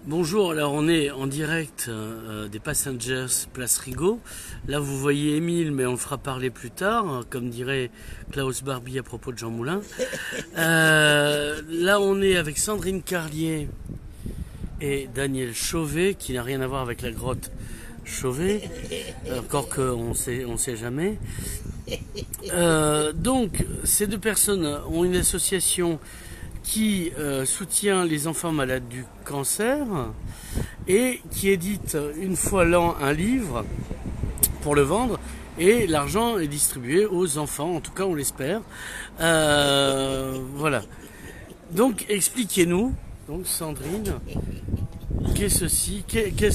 Bonjour, alors on est en direct des Passengers Place Rigaud. Là vous voyez Émile, mais on le fera parler plus tard, comme dirait Klaus Barbie à propos de Jean Moulin. Là on est avec Sandrine Carlier et Daniel Chauvet, qui n'a rien à voir avec la grotte Chauvet, encore qu'on sait jamais. Donc ces deux personnes ont une association qui soutient les enfants malades du cancer et qui édite une fois l'an un livre pour le vendre, et l'argent est distribué aux enfants, en tout cas on l'espère. Voilà. Donc expliquez-nous, donc Sandrine, qu'est-ce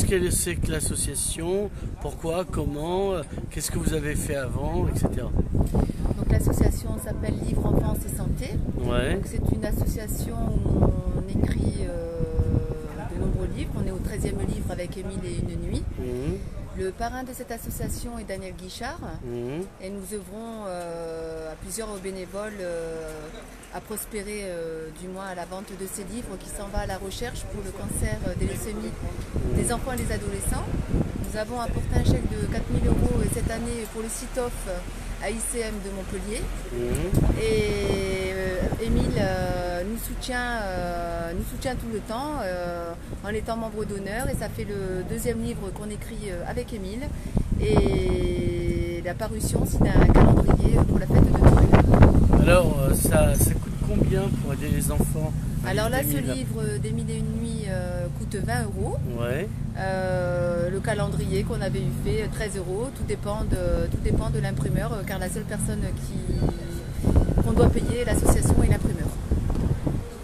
que c'est que l'association, pourquoi, comment, qu'est-ce que vous avez fait avant, etc. Donc l'association s'appelle Livre Enfance et Santé. Ouais. C'est une association où on écrit de nombreux livres. On est au 13e livre avec Émile et une nuit. Le parrain de cette association est Daniel Guichard. Et nous œuvrons à plusieurs bénévoles à prospérer du moins à la vente de ces livres qui s'en va à la recherche pour le cancer des leucémies des enfants et des adolescents. Nous avons apporté un chèque de 4 000 € cette année pour le CITOF à ICM de Montpellier. Et Émile nous soutient tout le temps en étant membre d'honneur, et ça fait le deuxième livre qu'on écrit avec Émile, et la parution c'est un calendrier pour la fête de Noël. Alors ça coûte combien pour aider les enfants? Alors là, ce livre d'Émile et une nuit coûte 20 €. Ouais. Le calendrier qu'on avait eu fait 13 €. Tout dépend de l'imprimeur, car la seule personne qu'on doit payer est l'association et l'imprimeur.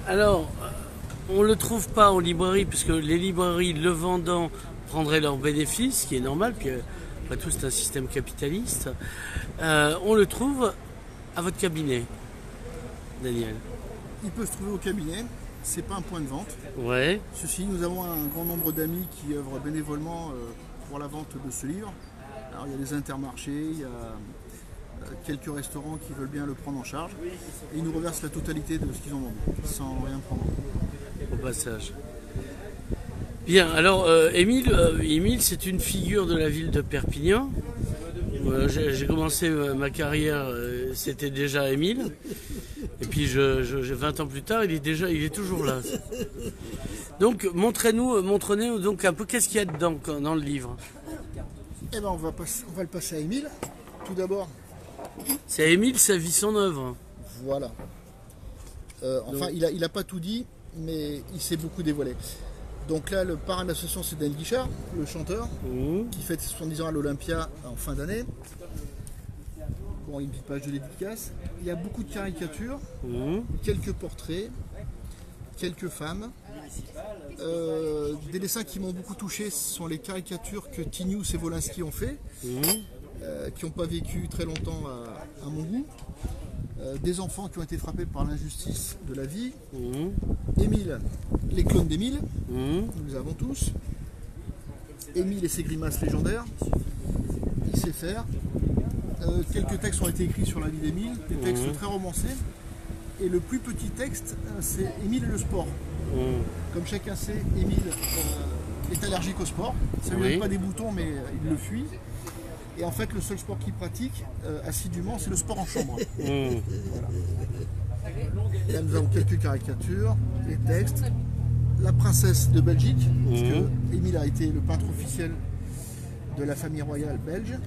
Alors, on ne le trouve pas en librairie, puisque les librairies, le vendant, prendraient leurs bénéfices, ce qui est normal, puis après tout c'est un système capitaliste. On le trouve à votre cabinet, Daniel. Il peut se trouver au cabinet, c'est pas un point de vente. Ouais. Ceci, nous avons un grand nombre d'amis qui œuvrent bénévolement pour la vente de ce livre. Alors il y a des intermarchés, il y a quelques restaurants qui veulent bien le prendre en charge, et ils nous reversent la totalité de ce qu'ils ont vendu, sans rien prendre. Au passage. Bien, alors Émile, c'est une figure de la ville de Perpignan. J'ai commencé ma carrière, c'était déjà Émile. Et puis 20 ans plus tard, il est toujours là. Donc montrez-nous donc un peu qu'est-ce qu'il y a dedans dans le livre. Eh ben on va le passer à Émile. Tout d'abord. C'est à Émile, sa vie, son œuvre. Voilà. Enfin, il a pas tout dit, mais il s'est beaucoup dévoilé. Donc là, le parrain de l'association, c'est Daniel Guichard, le chanteur, qui fête ses 70 ans à l'Olympia en fin d'année. Bon, une petite page de dédicace. Il y a beaucoup de caricatures, quelques portraits, quelques femmes. Des dessins qui m'ont beaucoup touché, ce sont les caricatures que Tinius et Wolinski ont fait, qui n'ont pas vécu très longtemps à mon goût. Des enfants qui ont été frappés par l'injustice de la vie. Émile, les clones d'Émile, nous les avons tous. Émile et ses grimaces légendaires, il sait faire. Quelques textes ont été écrits sur la vie d'Émile, des textes très romancés. Et le plus petit texte, c'est Émile et le sport. Comme chacun sait, Émile est allergique au sport. Ça ne lui donne pas des boutons, mais il le fuit. Et en fait, le seul sport qu'il pratique assidûment, c'est le sport en chambre. Voilà. Et là, nous avons quelques caricatures, les textes. La princesse de Belgique, parce que Émile a été le peintre officiel de la famille royale belge.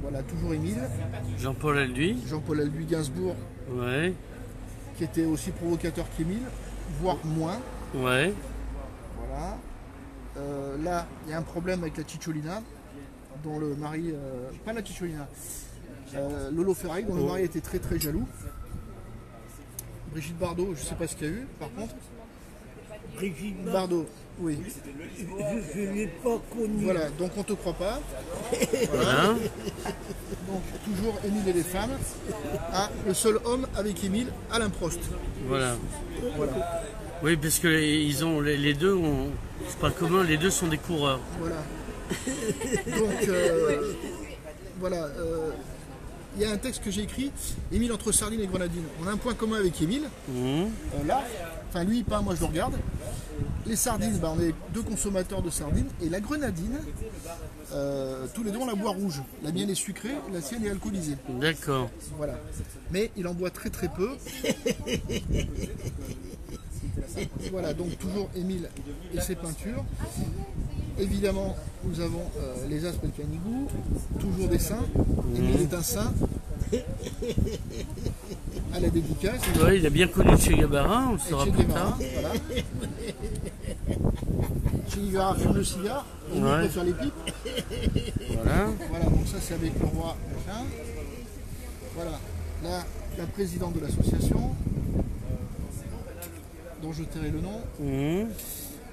Voilà, toujours Émile. Jean-Paul Alduy. Jean-Paul Alduy Gainsbourg, qui était aussi provocateur qu'Émile, voire moins. Ouais. Voilà. Là, il y a un problème avec la Cicciolina, dont le mari, pas la Cicciolina, Lolo Ferrari, dont le mari était très très jaloux. Brigitte Bardot, je ne sais pas ce qu'il y a eu, par contre. Brigitte Bardot, oui. Je ne l'ai pas connue. Voilà, donc on ne te croit pas. Voilà. Donc toujours Émile et les femmes. Ah, le seul homme avec Émile, Alain Prost. Voilà. Voilà. Oui, parce que les deux ont, c'est pas commun, les deux sont des coureurs. Voilà. Donc voilà. Il y a un texte que j'ai écrit, Émile entre sardines et grenadines. On a un point commun avec Émile. Là, enfin lui, pas moi, je le regarde. Les sardines, bah, on est 2 consommateurs de sardines. Et la grenadine, tous les deux on la boit rouge. La mienne est sucrée, la sienne est alcoolisée. D'accord. Voilà. Mais il en boit très très peu. Voilà, donc toujours Émile et ses peintures. Évidemment, nous avons les Aspes de Canigou, toujours des saints. Émile est un saint. À la dédicace. Ouais, il a bien connu Che Guevara, on le saura plus tard. Voilà. Che Guevara fume le cigare, Émile préfère les pipes. Voilà. Voilà, donc ça c'est avec le roi machin. Voilà, là, la présidente de l'association, dont je tairai le nom.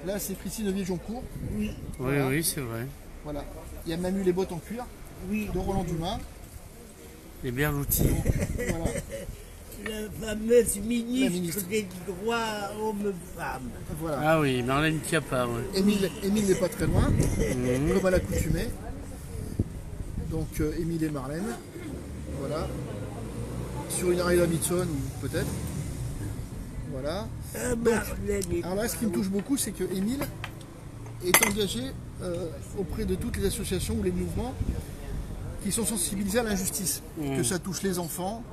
Là, c'est Christine Viejoncourt. Oui. Voilà. Oui, c'est vrai. Voilà. Il y a même eu les bottes en cuir de Roland Dumas. Les Berlouti. Voilà. La fameuse ministre des droits hommes-femmes. Voilà. Ah oui, Marlène Schiappa. Ouais. Émile n'est pas très loin, comme à l'accoutumée. Donc Émile et Marlène. Voilà. Sur une Harley Davidson, peut-être. Voilà. Donc, alors là, ce qui me touche beaucoup, c'est que Émile est engagé auprès de toutes les associations ou les mouvements qui sont sensibilisés à l'injustice. Que ça touche les enfants,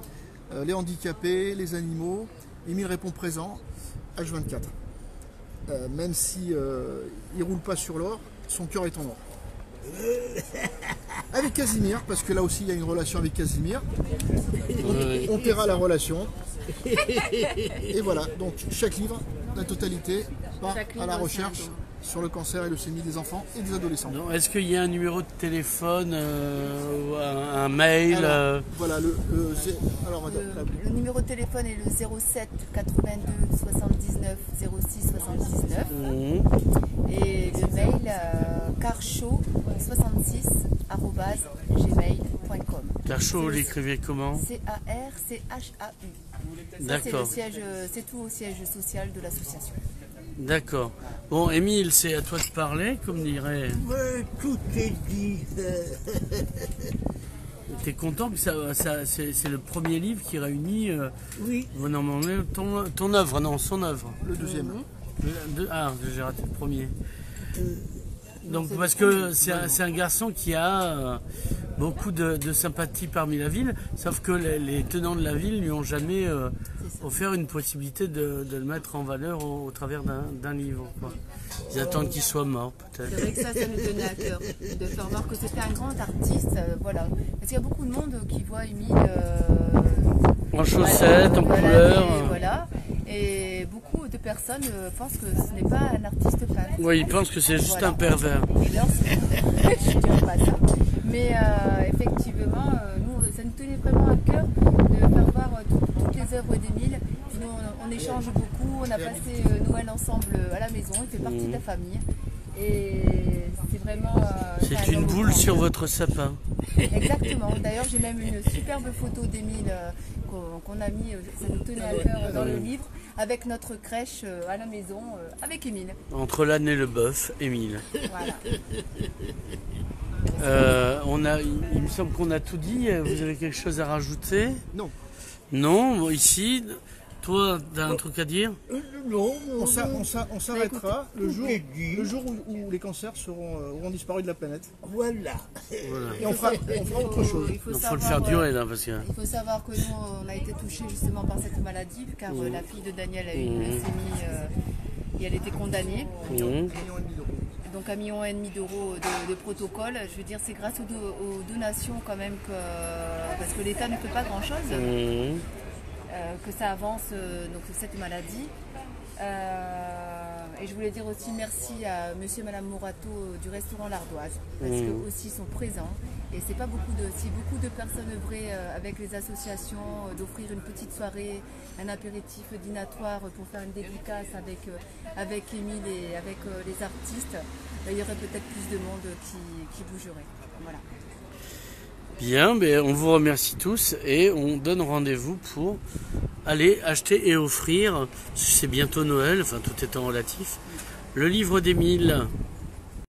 les handicapés, les animaux. Émile répond présent, H24. Même si il roule pas sur l'or, son cœur est en or. Avec Casimir, parce que là aussi il y a une relation avec Casimir. On paiera la relation. Et voilà, donc chaque livre, la totalité, part à la recherche sur le cancer et leucémie des enfants et des adolescents. Est-ce qu'il y a un numéro de téléphone, un mail Alors, voilà, le numéro de téléphone est le 07 82 79 06 79 et le mail carchaud66@gmail.com. Carchaud, vous l'écrivez comment? CARCHAU. D'accord. C'est tout au siège social de l'association. D'accord. Bon, Émile, c'est à toi de parler, comme dirait. Tout est dit. T'es content que c'est le premier livre qui réunit Oui. ton œuvre, non, son œuvre. le deuxième. J'ai raté le premier. Donc parce que c'est un garçon qui a beaucoup de sympathie parmi la ville, sauf que les tenants de la ville lui ont jamais offert une possibilité de le mettre en valeur au travers d'un livre, quoi. Ils attendent qu'il soit mort, peut-être. C'est vrai que ça nous tenait à cœur de faire voir que c'était un grand artiste, voilà. Parce qu'il y a beaucoup de monde qui voit Émile en chaussettes, en couleur. Voilà. Et beaucoup de personnes pensent que ce n'est pas un artiste peintre. Oui, ils pensent que c'est juste un pervers. Et là, je ne dirais pas ça. Mais effectivement, nous, ça nous tenait vraiment à cœur de faire voir toutes les œuvres d'Émile. Nous, on échange beaucoup, on a passé Noël ensemble à la maison, il fait partie de la famille. Et c'est vraiment... c'est une boule sur votre sapin. Exactement. D'ailleurs, j'ai même une superbe photo d'Émile qu'on a mis, ça nous tenait à cœur dans le livre, avec notre crèche à la maison, avec Émile. Entre l'âne et le bœuf, Émile. Voilà. Il me semble qu'on a tout dit. Vous avez quelque chose à rajouter? Non. Non, ici, toi, t'as un truc à dire? Non, On s'arrêtera le jour où les cancers auront disparu de la planète. voilà. Et on fera autre chose. Il faut le faire durer là, parce que... Il faut savoir que nous, on a été touchés justement par cette maladie, car la fille de Daniel a eu une leucémie et elle était condamnée. Donc 1,5 million d'euros de protocole. Je veux dire, c'est grâce aux donations quand même parce que l'État ne fait pas grand-chose. Que ça avance donc cette maladie. Et je voulais dire aussi merci à monsieur et madame Morato du restaurant L'Ardoise, parce qu'eux aussi sont présents. Et c'est pas beaucoup de personnes œuvrées avec les associations, d'offrir une petite soirée, un apéritif dînatoire pour faire une dédicace avec Émile et avec les artistes, il y aurait peut-être plus de monde qui bougerait. Voilà. Bien, on vous remercie tous et on donne rendez-vous pour aller acheter et offrir, c'est bientôt Noël, enfin tout étant relatif, le livre d'Émile.